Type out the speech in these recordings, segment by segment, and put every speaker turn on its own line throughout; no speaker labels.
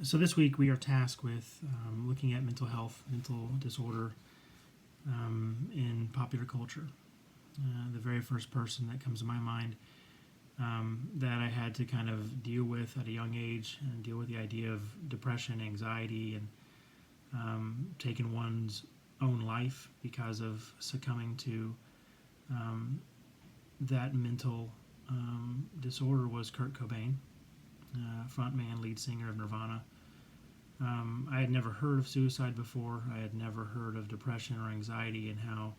So this week we are tasked with looking at mental health, mental disorder in popular culture. The very first person that comes to my mind that I had to kind of deal with at a young age and deal with the idea of depression, anxiety, and taking one's own life because of succumbing to that mental disorder was Kurt Cobain, frontman, lead singer of Nirvana. I had never heard of suicide before. I had never heard of depression or anxiety and how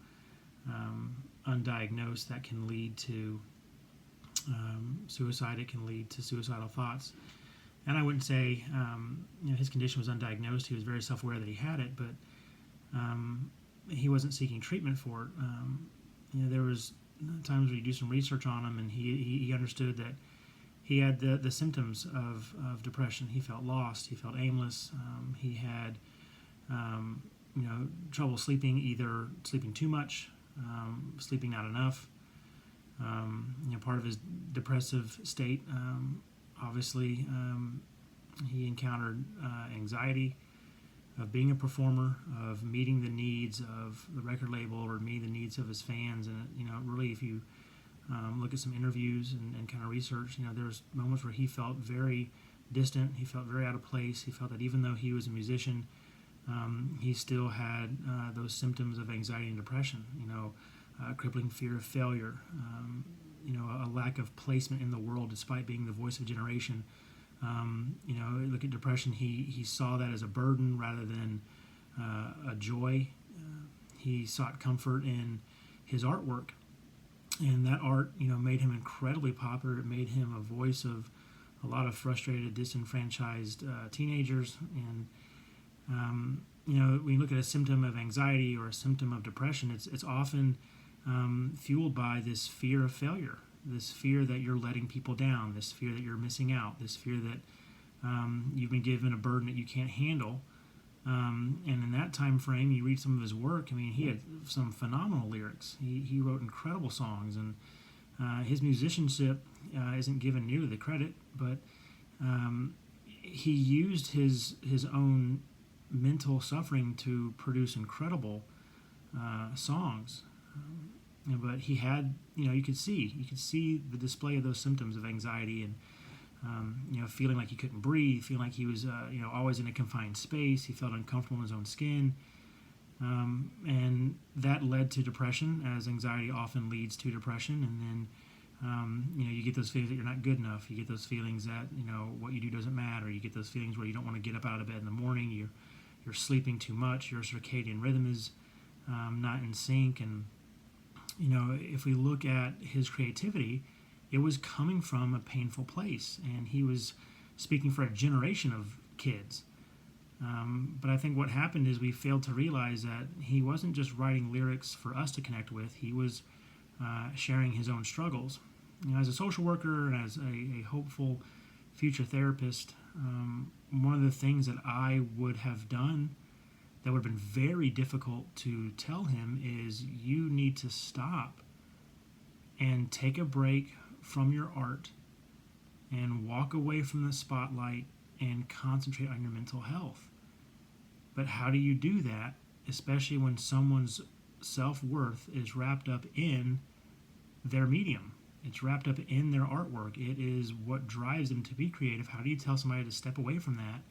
undiagnosed that can lead to suicide. It can lead to suicidal thoughts. And I wouldn't say his condition was undiagnosed. He was very self-aware that he had it, but he wasn't seeking treatment for it. There was times where you do some research on him, and he understood that he had the symptoms of depression. He felt lost. He felt aimless. He had trouble sleeping, either sleeping too much, sleeping not enough. Part of his depressive state, obviously, he encountered anxiety of being a performer, of meeting the needs of the record label or meeting the needs of his fans. And really, if you look at some interviews and kind of research, there was moments where he felt very distant. He felt very out of place. He felt that even though he was a musician, he still had those symptoms of anxiety and depression. Crippling fear of failure. A lack of placement in the world, despite being the voice of a generation. Look at depression. He saw that as a burden rather than a joy. He sought comfort in his artwork. And that art, made him incredibly popular. It made him a voice of a lot of frustrated, disenfranchised teenagers. And when you look at a symptom of anxiety or a symptom of depression, it's often fueled by this fear of failure, this fear that you're letting people down, this fear that you're missing out, this fear that you've been given a burden that you can't handle. And in that time frame, you read some of his work. He had some phenomenal lyrics. He wrote incredible songs, and his musicianship isn't given nearly the credit. But he used his own mental suffering to produce incredible songs. But he had, you could see the display of those symptoms of anxiety and. Feeling like he couldn't breathe, feeling like he was, always in a confined space. He felt uncomfortable in his own skin. And that led to depression, as anxiety often leads to depression. And then, you get those feelings that you're not good enough. You get those feelings that, what you do doesn't matter. You get those feelings where you don't want to get up out of bed in the morning. You're sleeping too much. Your circadian rhythm is not in sync. And, if we look at his creativity, it was coming from a painful place, and he was speaking for a generation of kids. But I think what happened is we failed to realize that he wasn't just writing lyrics for us to connect with. He was sharing his own struggles. As a social worker and as a hopeful future therapist, one of the things that I would have done that would have been very difficult to tell him is you need to stop and take a break from your art and walk away from the spotlight and concentrate on your mental health. But how do you do that, especially when someone's self-worth is wrapped up in their medium? It's wrapped up in their artwork. It is what drives them to be creative. How do you tell somebody to step away from that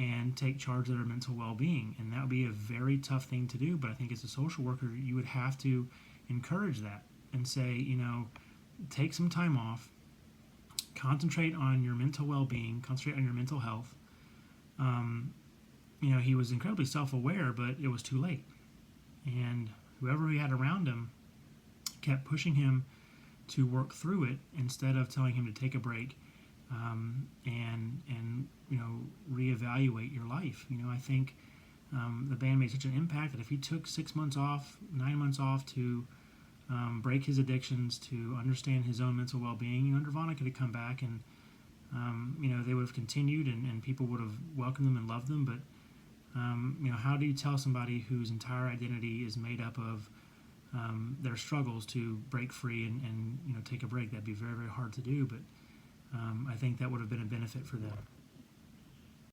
and take charge of their mental well-being? And that would be a very tough thing to do, but I think as a social worker, you would have to encourage that and say, take some time off, concentrate on your mental well-being, concentrate on your mental health. He was incredibly self-aware, but it was too late. And whoever he had around him kept pushing him to work through it instead of telling him to take a break and reevaluate your life. I think the band made such an impact that if he took 6 months off, 9 months off to break his addictions, to understand his own mental well-being, Nirvana could have come back and they would have continued and people would have welcomed them and loved them. But how do you tell somebody whose entire identity is made up of their struggles to break free and take a break? That'd be very, very hard to do, but I think that would have been a benefit for them.